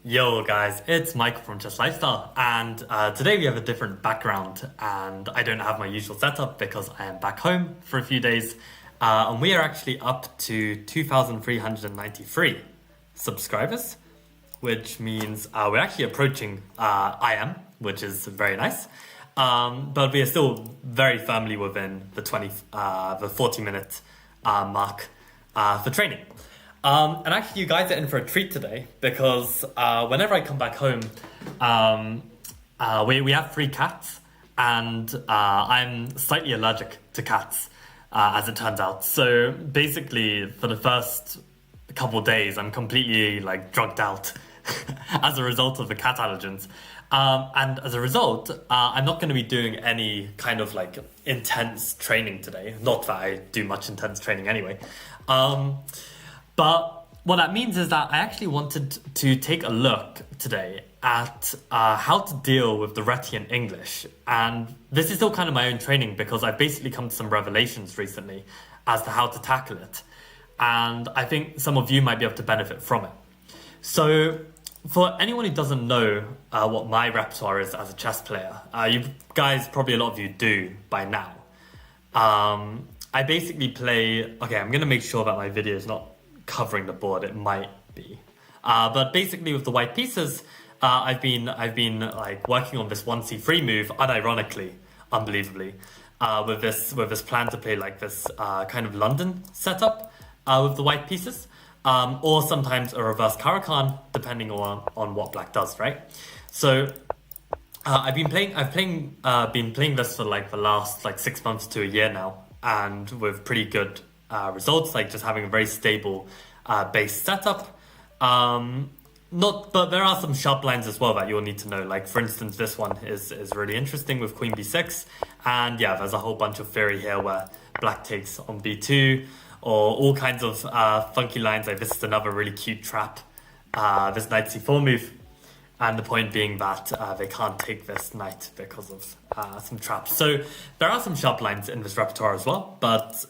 Yo guys, it's Michael from Just Lifestyle, and today we have a different background, and I don't have my usual setup because I am back home for a few days, and we are actually up to 2,393 subscribers, which means we're actually approaching IM, which is very nice, but we are still very firmly within the 40-minute mark for training. And actually, you guys are in for a treat today because whenever I come back home, we have 3 cats, and I'm slightly allergic to cats, as it turns out. So basically, for the first couple of days, I'm completely drugged out as a result of the cat allergens. And as a result, I'm not going to be doing any kind of intense training today. Not that I do much intense training anyway. But what that means is that I actually wanted to take a look today at how to deal with the Retian English. And this is still kind of my own training because I've basically come to some revelations recently as to how to tackle it. And I think some of you might be able to benefit from it. So for anyone who doesn't know what my repertoire is as a chess player, you guys, probably a lot of you do by now. I basically play, okay, I'm going to make sure that my video is not covering the board. It might be, but basically with the white pieces, I've been working on this 1c3 move, unironically, unbelievably, with this plan to play this kind of London setup with the white pieces, or sometimes a reverse Caro-Kann, depending on what black does, right? So I've been playing this for the last 6 months to a year now, and with pretty good results, just having a very stable base setup. But there are some sharp lines as well that you'll need to know. For instance, this one is really interesting with Queen b6, and yeah, there's a whole bunch of theory here where black takes on b2, or all kinds of funky lines. This is another really cute trap, this knight c4 move. And the point being that they can't take this knight because of some traps. So there are some sharp lines in this repertoire as well. But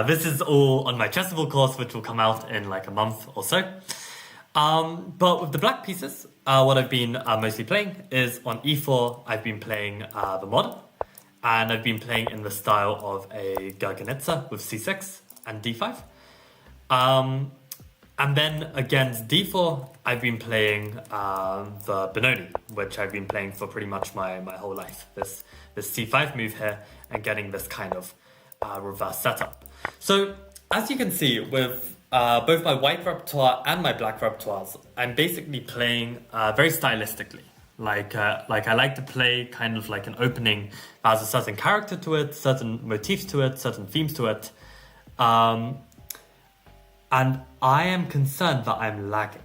this is all on my Chessable course, which will come out in a month or so. But with the black pieces, what I've been mostly playing is on e4, I've been playing the mod. And I've been playing in the style of a Gurgenitsa with c6 and d5. And then against d4, I've been playing the Benoni, which I've been playing for pretty much my whole life. This c5 move here, and getting this kind of reverse setup. So as you can see, with both my white repertoire and my black repertoires, I'm basically playing very stylistically. I like to play kind of like an opening that has a certain character to it, certain motifs to it, certain themes to it. And I am concerned that I'm lagging.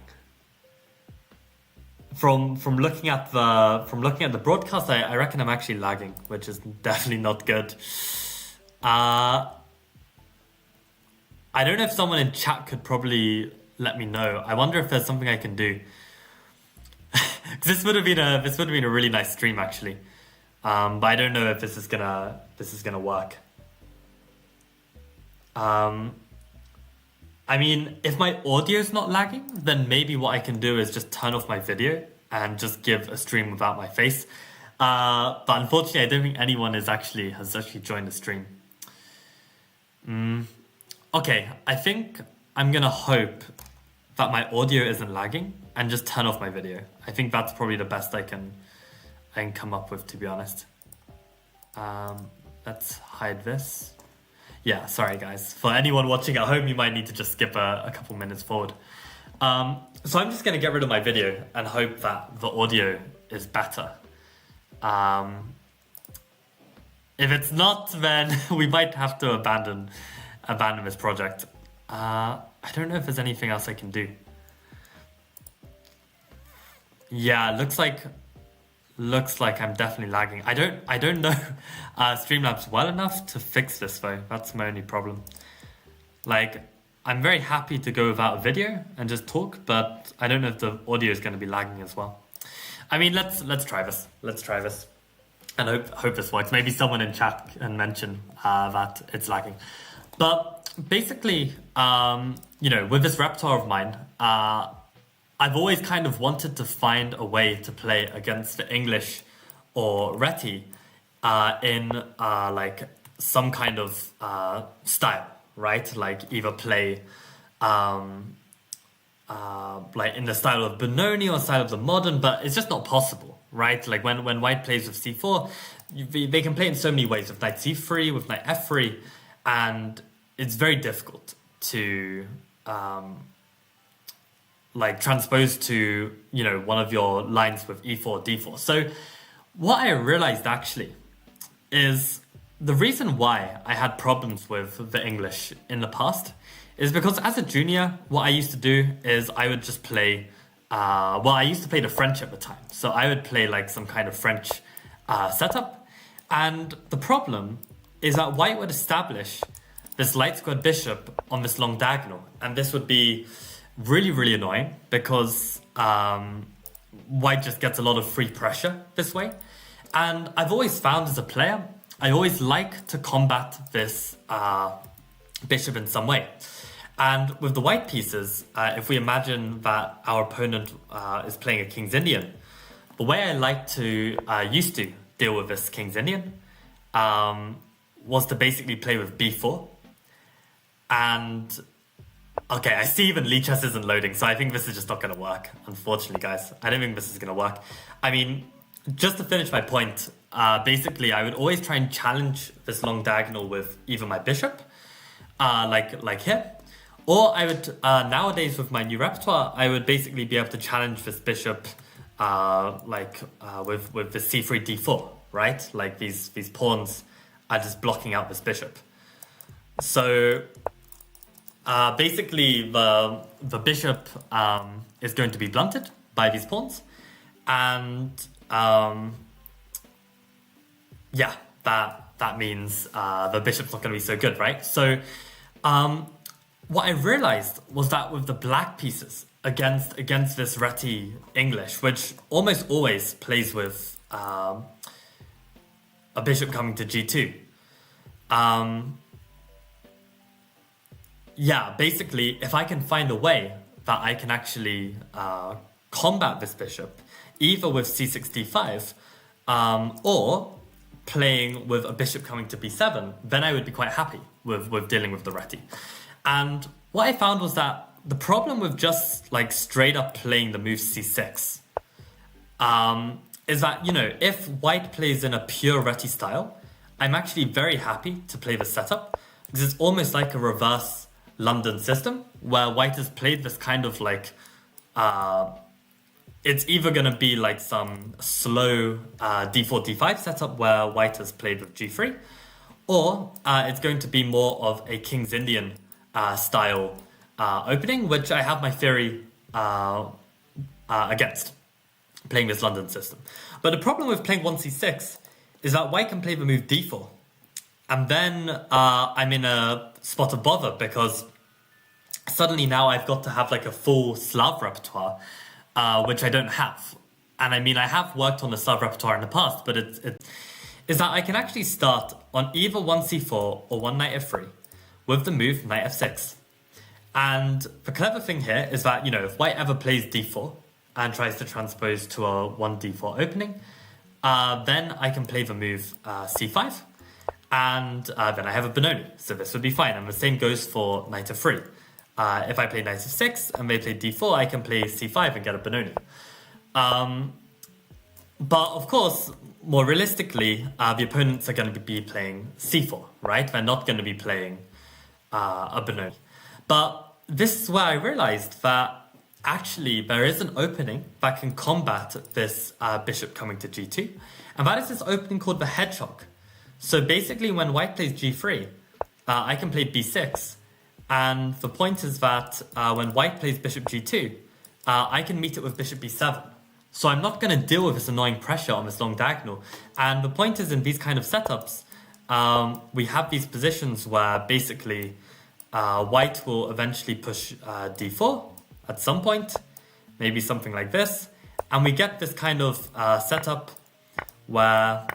From looking at the broadcast, I reckon I'm actually lagging, which is definitely not good. I don't know if someone in chat could probably let me know. I wonder if there's something I can do. This would have been a really nice stream actually, but I don't know if this is gonna work. I mean, if my audio's not lagging, then maybe what I can do is just turn off my video and just give a stream without my face. But unfortunately, I don't think anyone has actually joined the stream. Okay, I think I'm gonna hope that my audio isn't lagging and just turn off my video. I think that's probably the best I can come up with, to be honest. Let's hide this. Yeah, sorry guys. For anyone watching at home, you might need to just skip a couple minutes forward. So I'm just going to get rid of my video and hope that the audio is better. If it's not, then we might have to abandon this project. I don't know if there's anything else I can do. Yeah, looks like I'm definitely lagging. I don't know Streamlabs well enough to fix this though. That's my only problem. Like, I'm very happy to go without a video and just talk, but I don't know if the audio is going to be lagging as well. I mean, let's try this. Let's try this, and hope this works. Maybe someone in chat can mention that it's lagging. But basically, with this repertoire of mine, I've always kind of wanted to find a way to play against the English or Reti in like some kind of style, right? Like either play like in the style of Benoni or style of the modern, but it's just not possible, right? Like when white plays with c4, they can play in so many ways, with knight c3, with knight f3, and it's very difficult to like transpose to, one of your lines with e4, d4. So what I realized actually is the reason why I had problems with the English in the past is because as a junior, what I used to do is I would just play, I used to play the French at the time. So I would play like some kind of French setup. And the problem is that white would establish this light squared bishop on this long diagonal. And this would be really, really annoying because white just gets a lot of free pressure this way. And I've always found as a player, I always like to combat this bishop in some way. And with the white pieces, if we imagine that our opponent is playing a King's Indian, the way I like to used to deal with this King's Indian was to basically play with b4. And okay, I see even Lichess isn't loading, so I think this is just not going to work, unfortunately, guys. I don't think this is going to work. I mean, just to finish my point, basically, I would always try and challenge this long diagonal with either my bishop, like here, or I would, nowadays with my new repertoire, I would basically be able to challenge this bishop with the c3, d4, right? Like these pawns are just blocking out this bishop. So basically, the bishop is going to be blunted by these pawns, and yeah, that means the bishop's not going to be so good, right? So what I realized was that with the black pieces against this Reti English, which almost always plays with a bishop coming to g2, yeah, basically, if I can find a way that I can actually combat this bishop, either with c6, d5, or playing with a bishop coming to b7, then I would be quite happy with dealing with the Reti. And what I found was that the problem with just like straight up playing the move c6 is that, if white plays in a pure Reti style, I'm actually very happy to play the setup, because it's almost like a reverse London system where white has played this kind of like it's either going to be like some slow d4 d5 setup where white has played with g3, or it's going to be more of a King's Indian style opening, which I have my theory against playing this London system. But the problem with playing 1c6 is that white can play the move d4, and then I'm in a spot of bother because suddenly now I've got to have like a full Slav repertoire, which I don't have. And I mean, I have worked on the Slav repertoire in the past, but it is that I can actually start on either 1c4 or one knight f3 with the move knight f6. And the clever thing here is that, if white ever plays d4 and tries to transpose to a 1d4 opening, then I can play the move c5. And then I have a Benoni, so this would be fine. And the same goes for knight f3. If I play knight f6 and they play d4, I can play c5 and get a Benoni. But of course, more realistically, the opponents are going to be playing c4, right? They're not going to be playing a Benoni. But this is where I realized that Actually, there is an opening that can combat this bishop coming to g2, and that is this opening called the hedgehog. So basically, when white plays g3, I can play b6, and the point is that when white plays bishop g2, I can meet it with bishop b7. So I'm not going to deal with this annoying pressure on this long diagonal. And the point is, in these kind of setups, we have these positions where basically white will eventually push d4 at some point, maybe something like this. And we get this kind of setup where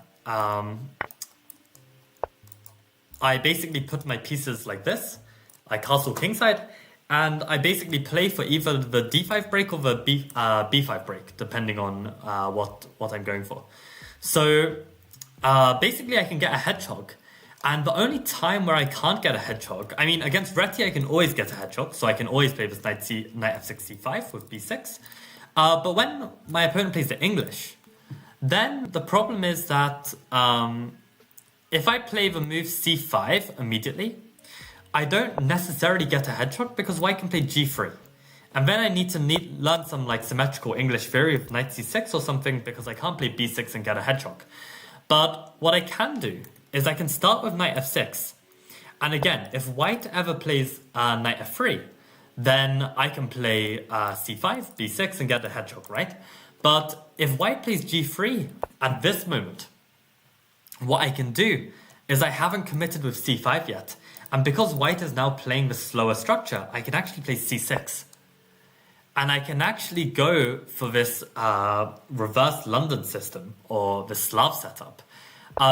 I basically put my pieces like this, I castle kingside, and I basically play for either the d5 break or the b5 break, depending on what I'm going for. So basically I can get a hedgehog. And the only time where I can't get a hedgehog, I mean, against Reti I can always get a hedgehog, so I can always play this knight f6 c5 with b6. But when my opponent plays the English, then the problem is that if I play the move c5 immediately, I don't necessarily get a hedgehog because white can play g3. And then I need to learn some like symmetrical English theory of knight c6 or something because I can't play b6 and get a hedgehog. But what I can do is I can start with knight f6. And again, if white ever plays knight f3, then I can play c5, b6 and get the hedgehog, right? But if white plays g3 at this moment, what I can do is I haven't committed with c5 yet. And because white is now playing the slower structure, I can actually play c6. And I can actually go for this reverse London system or the Slav setup.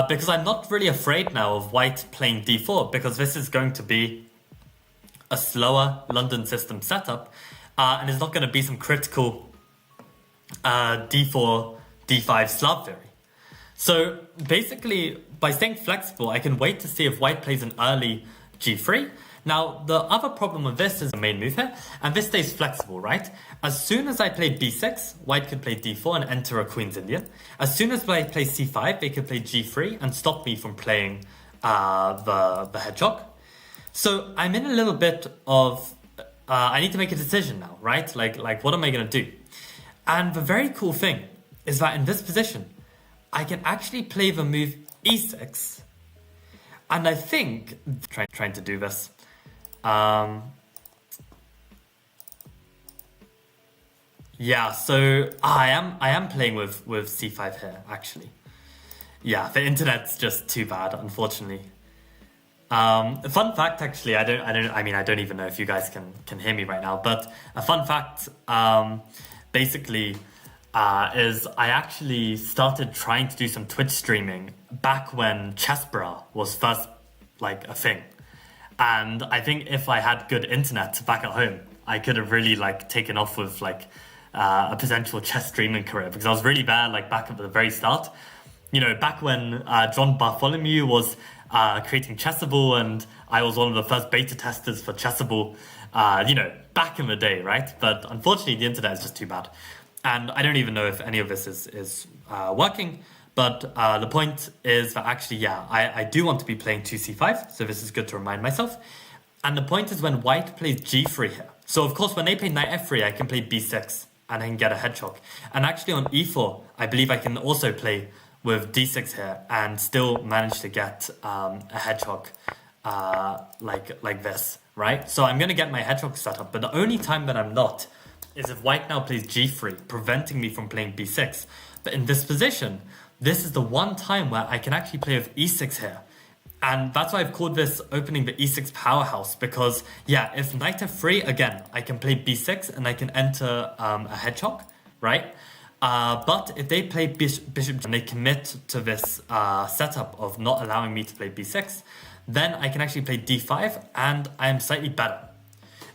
Because I'm not really afraid now of white playing d4 because this is going to be a slower London system setup and it's not going to be some critical d4, d5 Slav theory. So basically, by staying flexible, I can wait to see if white plays an early g3. Now, the other problem with this is the main move here, and this stays flexible, right? As soon as I play b6, white could play d4 and enter a Queen's Indian. As soon as I play c5, they could play g3 and stop me from playing the hedgehog. So I'm in a little bit of, I need to make a decision now, right? Like what am I going to do? And the very cool thing is that in this position, I can actually play the move e6. And I think, trying to do this, yeah, so I am playing with c5 here, actually. Yeah, the internet's just too bad, unfortunately. Fun fact, actually, I don't even know if you guys can hear me right now, but a fun fact, basically, is I actually started trying to do some Twitch streaming back when Chessbrah was first like a thing. And I think if I had good internet back at home, I could have really like taken off with like a potential chess streaming career because I was really bad like back at the very start. You know, back when John Bartholomew was creating Chessable and I was one of the first beta testers for Chessable, you know, back in the day, right? But unfortunately, the internet is just too bad. And I don't even know if any of this is working. But the point is that actually, yeah, I do want to be playing 2c5. So this is good to remind myself. And the point is when white plays g3 here. So of course, when they play knight f3, I can play b6 and I can get a hedgehog. And actually on e4, I believe I can also play with d6 here and still manage to get a hedgehog like this, right? So I'm going to get my hedgehog set up. But the only time that I'm not is if white now plays g3, preventing me from playing b6. But in this position, this is the one time where I can actually play with e6 here. And that's why I've called this opening the e6 powerhouse. Because, yeah, if knight f3, again, I can play b6 and I can enter a hedgehog, right? But if they play bishop and they commit to this setup of not allowing me to play b6, then I can actually play d5 and I am slightly better.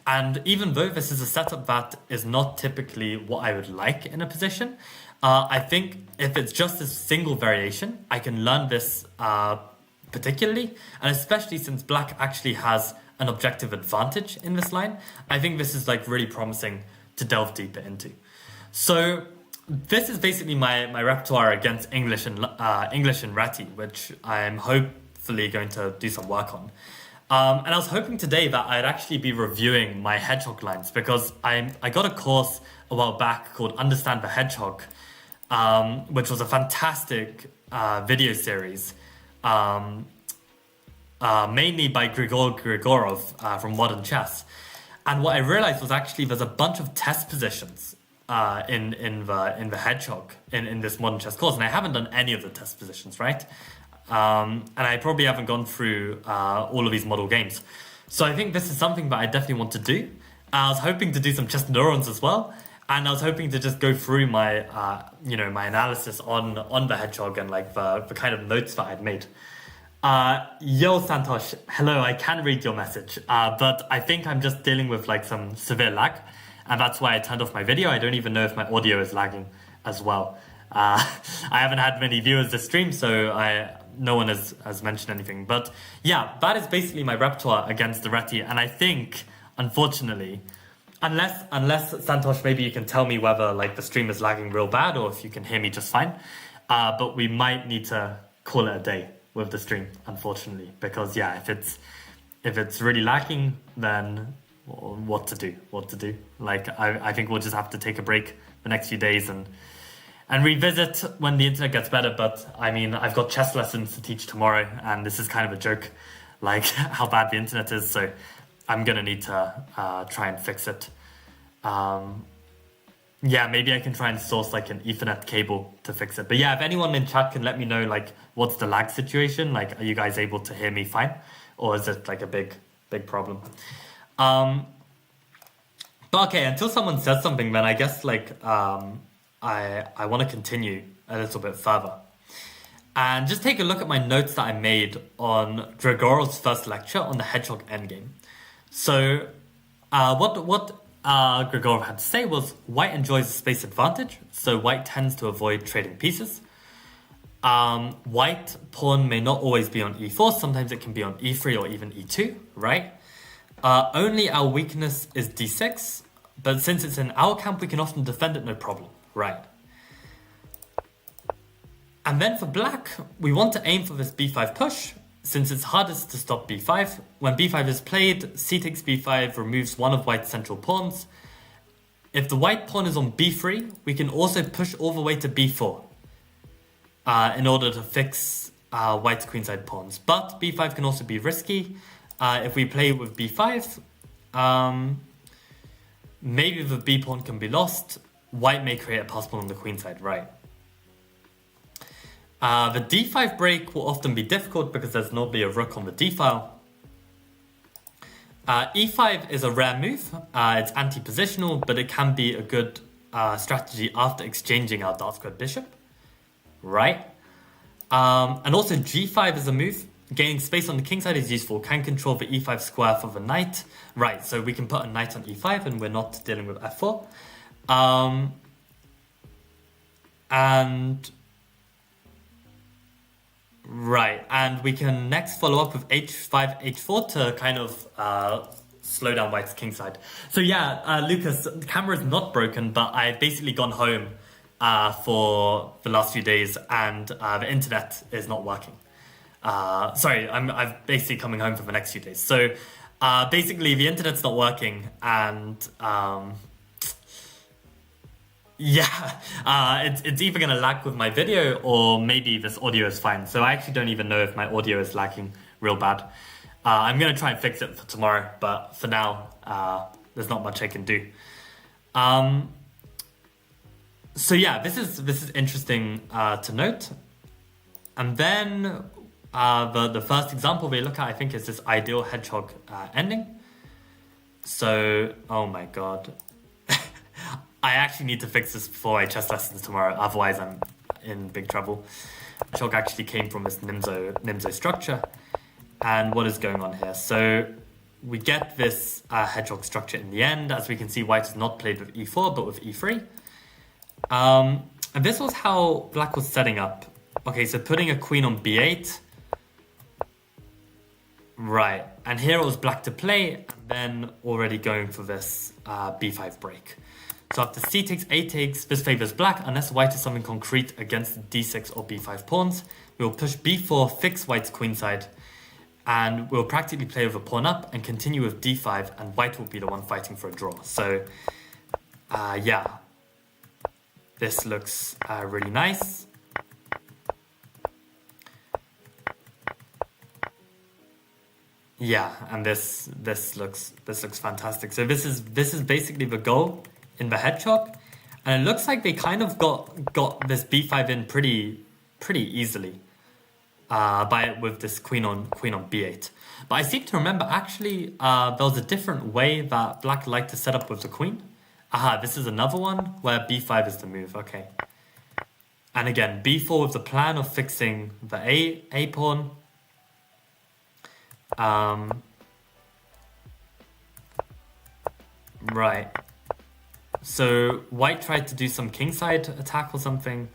And even though this is a setup that is not typically what I would like in a position, I think if it's just a single variation, I can learn this particularly, and especially since black actually has an objective advantage in this line, I think this is like really promising to delve deeper into. So this is basically my repertoire against English and Reti, which I'm hopefully going to do some work on. And I was hoping today that I'd actually be reviewing my hedgehog lines because I got a course a while back called Understand the Hedgehog, which was a fantastic video series, mainly by Grigor Grigorov from Modern Chess. And what I realized was actually there's a bunch of test positions in the hedgehog in this Modern Chess course, and I haven't done any of the test positions, right? And I probably haven't gone through all of these model games. So I think this is something that I definitely want to do. I was hoping to do some chess neurons as well, and I was hoping to just go through my my analysis on the hedgehog and like the kind of notes that I'd made. Yo Santosh, hello, I can read your message, but I think I'm just dealing with like some severe lag, and that's why I turned off my video. I don't even know if my audio is lagging as well. I haven't had many viewers this stream, so no one has mentioned anything. But yeah, that is basically my repertoire against the Reti, and I think, unfortunately, unless Santosh, maybe you can tell me whether like the stream is lagging real bad or if you can hear me just fine, but we might need to call it a day with the stream, unfortunately, because yeah, if it's really lacking, then what to do? Like I think we'll just have to take a break the next few days and revisit when the internet gets better. But I mean, I've got chess lessons to teach tomorrow, and this is kind of a joke, like how bad the internet is. So I'm gonna need to try and fix it. Yeah, maybe I can try and source like an Ethernet cable to fix it. But yeah, if anyone in chat can let me know like what's the lag situation, like are you guys able to hear me fine, or is it like a big problem? But okay, until someone says something, then I guess like I want to continue a little bit further and just take a look at my notes that I made on Grigorov's first lecture on the hedgehog endgame. So what Grigorov had to say was white enjoys a space advantage, so white tends to avoid trading pieces. White pawn may not always be on e4, sometimes it can be on e3 or even e2, right? Only our weakness is d6, but since it's in our camp, we can often defend it no problem, right? And then for black, we want to aim for this b5 push, since it's hardest to stop b5. When b5 is played, c takes b5 removes one of white's central pawns. If the white pawn is on b3, we can also push all the way to b4 in order to fix white's queenside pawns. But b5 can also be risky. If we play with b5, maybe the b pawn can be lost. White may create a pass pawn on the queenside, right? The d5 break will often be difficult because there's normally a rook on the d file. E5 is a rare move. It's anti-positional, but it can be a good strategy after exchanging our dark squared bishop, right? And also g5 is a move. Gaining space on the king side is useful. Can control the e5 square for the knight, right? So we can put a knight on e5, and we're not dealing with f4. Right, and we can next follow up with h5, h4 to kind of slow down white's kingside. So yeah, Lucas, the camera is not broken, but I've basically gone home for the last few days, and the internet is not working. Sorry, I'm basically coming home for the next few days. So basically the internet's not working, and it's either going to lag with my video or maybe this audio is fine. So I actually don't even know if my audio is lagging real bad. I'm going to try and fix it for tomorrow, but for now, there's not much I can do. So yeah, this is interesting to note. And then the first example we look at, I think, is this ideal hedgehog ending. So, oh my god. I actually need to fix this before I chess lessons tomorrow, otherwise I'm in big trouble. Hedgehog actually came from this Nimzo structure. And what is going on here? So we get this hedgehog structure in the end. As we can see, white has not played with e4, but with e3. And this was how black was setting up. Okay, so putting a queen on b8. Right, and here it was black to play, and then already going for this b5 break. So after c takes, a takes, this favors black, unless white is something concrete against d6 or b5 pawns. We will push b4, fix white's queenside, And we'll practically play with a pawn up and continue with d5, and white will be the one fighting for a draw. So, yeah. This looks really nice. Yeah, and this looks fantastic. So this is basically the goal in the hedgehog, and it looks like they kind of got this b5 in pretty easily, with this queen on b8. But I seem to remember actually there was a different way that black liked to set up with the queen. Aha, this is another one where b5 is the move. Okay, and again b4 with the plan of fixing the a pawn. Right. So white tried to do some kingside attack or something.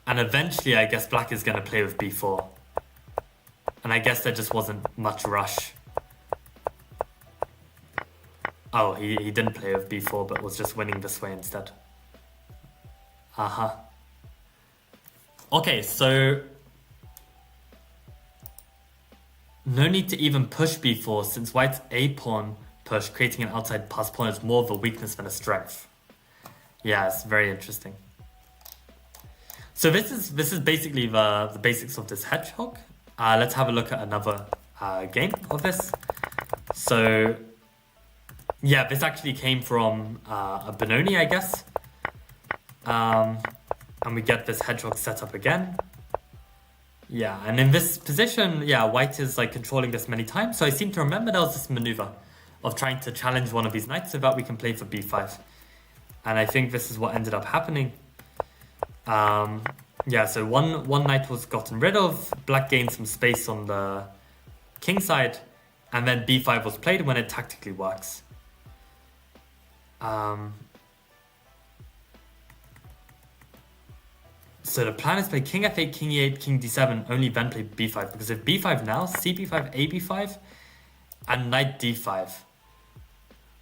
And eventually I guess black is going to play with b4. And I guess there just wasn't much rush. Oh, he didn't play with b4 but was just winning this way instead. Uh-huh. Okay, so no need to even push b4 since white's a pawn push, creating an outside pass pawn, is more of a weakness than a strength. Yeah, it's very interesting. So this is basically the basics of this hedgehog. Let's have a look at another game of this. So yeah, this actually came from a Benoni, I guess. And we get this hedgehog set up again. Yeah, and in this position, yeah, white is like controlling this many times. So I seem to remember there was this maneuver of trying to challenge one of these knights so that we can play for b5. And I think this is what ended up happening. Yeah, so one knight was gotten rid of, black gained some space on the king side, and then b5 was played when it tactically works. So the plan is play king f8, king e8, king d7, only then play b5. Because if b5 now, cb5, ab5, and knight d5.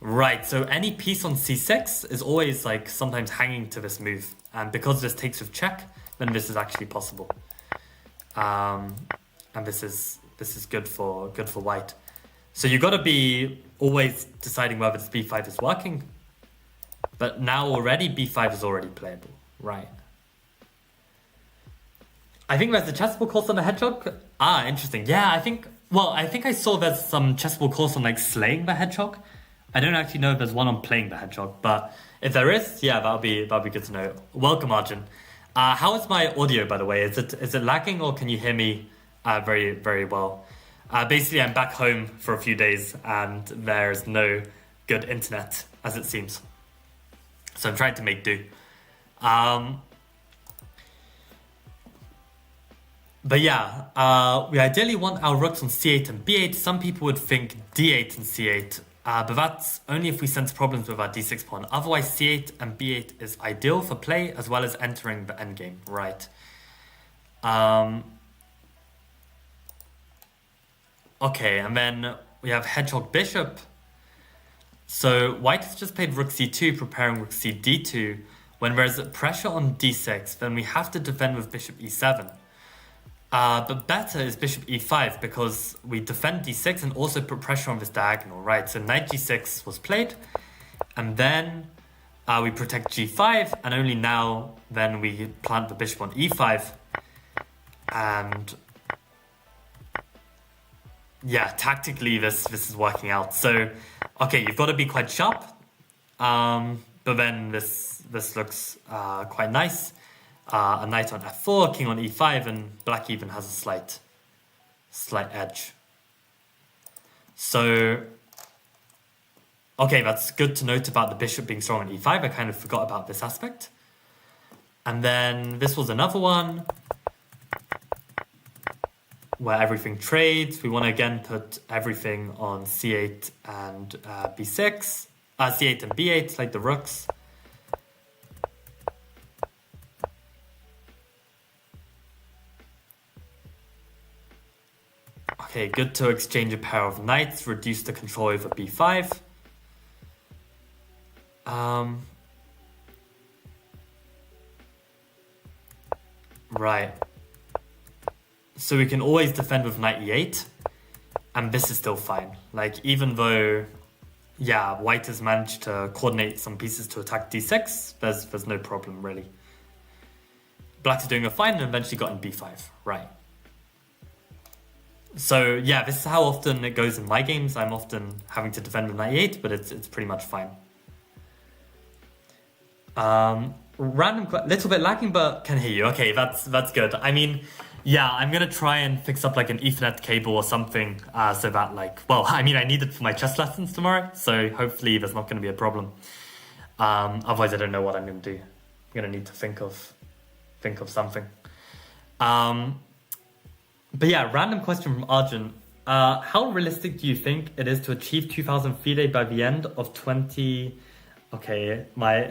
Right, so any piece on c6 is always like sometimes hanging to this move. And because this takes with check, then this is actually possible. And this is good for white. So you gotta be always deciding whether this b5 is working. But now already b5 is already playable. Right. I think there's a chessable course on the hedgehog. Interesting. Yeah, I think I saw there's some chessable course on like slaying the hedgehog. I don't actually know if there's one on playing the hedgehog, but if there is, yeah, that'll be good to know. Welcome, Arjun. How is my audio, by the way? Is it lagging or can you hear me very, very well? Basically, I'm back home for a few days and there's no good internet, as it seems. So I'm trying to make do. But yeah, we ideally want our rooks on c8 and b8. Some people would think d8 and c8, but that's only if we sense problems with our d6 pawn. Otherwise, c8 and b8 is ideal for play, as well as entering the endgame. Right. Okay, and then we have hedgehog bishop. So white has just played rook c2, preparing rook c d2. When there's pressure on d6, then we have to defend with bishop e7. But better is bishop e5 because we defend d6 and also put pressure on this diagonal, right? So knight g6 was played, and then we protect g5, and only now then we plant the bishop on e5. And yeah, tactically this is working out. So okay, you've got to be quite sharp, but then this looks quite nice. A knight on f4, king on e5, and black even has a slight edge. So, okay, that's good to note about the bishop being strong on e5. I kind of forgot about this aspect. And then this was another one where everything trades. We want to again put everything on c8 and b6, c8 and b8, like the rooks. Okay, good to exchange a pair of knights, reduce the control over b5. Right. So we can always defend with knight e8, and this is still fine. Like, even though, yeah, white has managed to coordinate some pieces to attack d6, there's no problem, really. Black is doing a fine and eventually got in b5. Right. So, yeah, this is how often it goes in my games. I'm often having to defend with knight e8, but it's pretty much fine. Little bit lagging, but can hear you. Okay, that's good. I mean, yeah, I'm gonna try and fix up like an Ethernet cable or something, so that like, well, I mean, I need it for my chess lessons tomorrow, so hopefully there's not gonna be a problem. Otherwise, I don't know what I'm gonna do. I'm gonna need to think of something. But yeah, random question from Arjun. How realistic do you think it is to achieve 2000 FIDE by the end of 20? Okay, my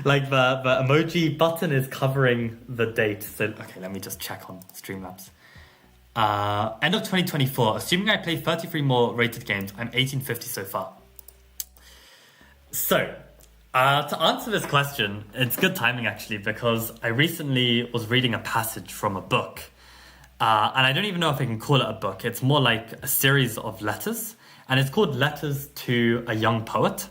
like the emoji button is covering the date. So okay, let me just check on Streamlabs. End of 2024. Assuming I play 33 more rated games, I'm 1850 so far. So, to answer this question, it's good timing actually, because I recently was reading a passage from a book. And I don't even know if I can call it a book. It's more like a series of letters. And it's called Letters to a Young Poet.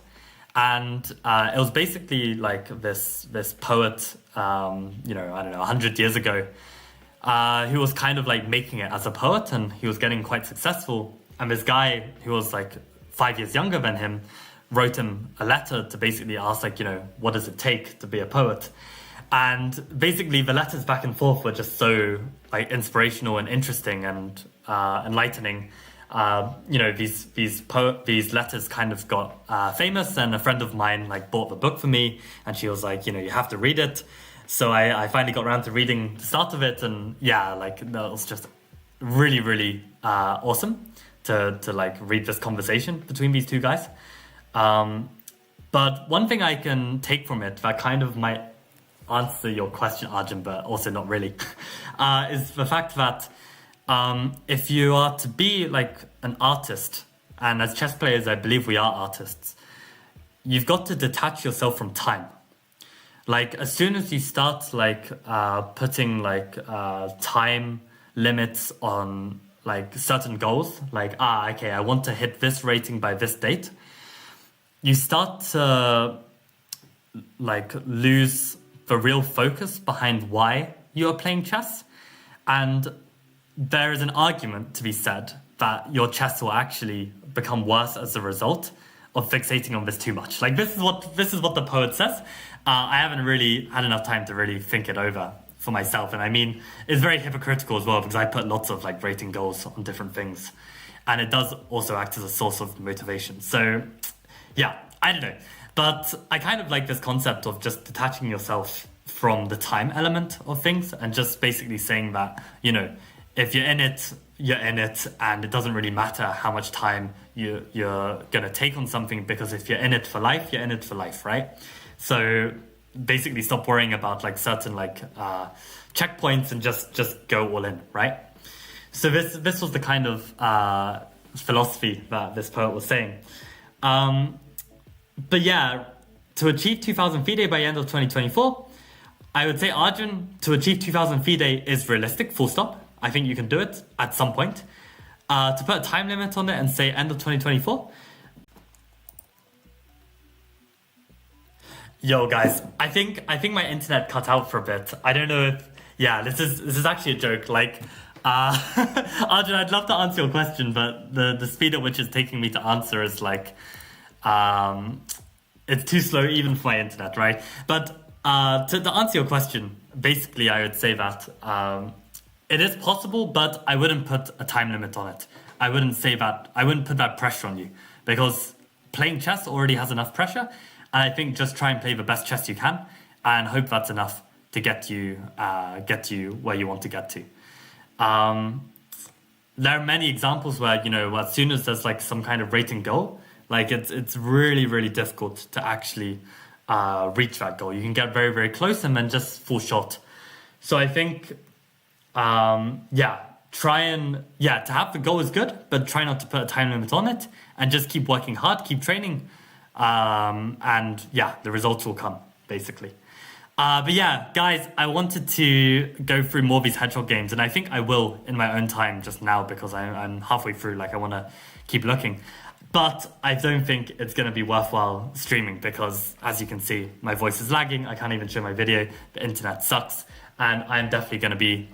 And it was basically like this poet, I don't know, 100 years ago, who was kind of like making it as a poet, and he was getting quite successful. And this guy who was like 5 years younger than him wrote him a letter to basically ask, like, what does it take to be a poet? And basically the letters back and forth were just so like inspirational and interesting and enlightening. These letters kind of got famous, and a friend of mine like bought the book for me, and she was like, you have to read it. So I finally got around to reading the start of it, and yeah, like that was just really, really awesome to like read this conversation between these two guys. But one thing I can take from it that kind of might answer your question, Arjun, but also not really, is the fact that if you are to be like an artist, and as chess players, I believe we are artists, you've got to detach yourself from time. Like as soon as you start like putting like time limits on like certain goals, like okay, I want to hit this rating by this date, you start to like lose the real focus behind why you are playing chess. And there is an argument to be said that your chess will actually become worse as a result of fixating on this too much. Like this is what the poet says. I haven't really had enough time to really think it over for myself. And I mean, it's very hypocritical as well, because I put lots of like rating goals on different things, and it does also act as a source of motivation. So yeah, I don't know. But I kind of like this concept of just detaching yourself from the time element of things, and just basically saying that, if you're in it, you're in it, and it doesn't really matter how much time you're going to take on something, because if you're in it for life, you're in it for life, right? So basically stop worrying about like certain like checkpoints and just go all in, right? So this was the kind of philosophy that this poet was saying. But yeah, to achieve 2000 FIDE by the end of 2024, I would say, Arjun, to achieve 2000 FIDE is realistic, full stop. I think you can do it at some point. To put a time limit on it and say end of 2024. Yo, guys, I think my internet cut out for a bit. I don't know if... Yeah, this is actually a joke. Like, Arjun, I'd love to answer your question, but the speed at which it's taking me to answer is like... it's too slow even for my internet, right? But to answer your question, basically I would say that it is possible, but I wouldn't put a time limit on it. I wouldn't put that pressure on you, because playing chess already has enough pressure, and I think just try and play the best chess you can and hope that's enough to get you where you want to get to. There are many examples where, as soon as there's like some kind of rating goal, like it's really, really difficult to actually reach that goal. You can get very, very close and then just fall short. So I think, to have the goal is good, but try not to put a time limit on it, and just keep working hard, keep training, and yeah, the results will come, basically. But yeah, guys, I wanted to go through more of these Hedgehog games, and I think I will in my own time just now because I'm halfway through. Like, I want to keep looking. But I don't think it's going to be worthwhile streaming because, as you can see, my voice is lagging. I can't even show my video. The internet sucks. And I'm definitely going to be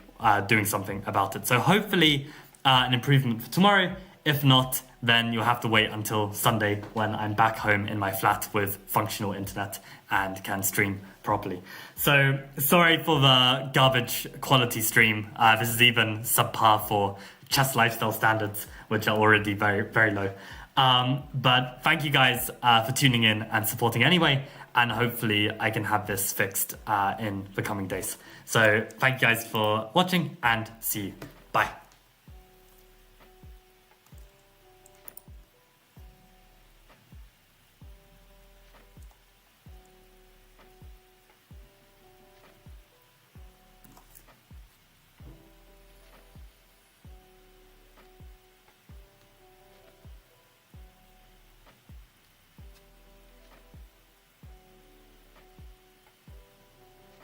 doing something about it. So hopefully an improvement for tomorrow. If not, then you'll have to wait until Sunday when I'm back home in my flat with functional internet and can stream properly. So sorry for the garbage quality stream. This is even subpar for chess lifestyle standards, which are already very, very low. But thank you guys for tuning in and supporting anyway. And hopefully I can have this fixed in the coming days. So thank you guys for watching and see you. Bye.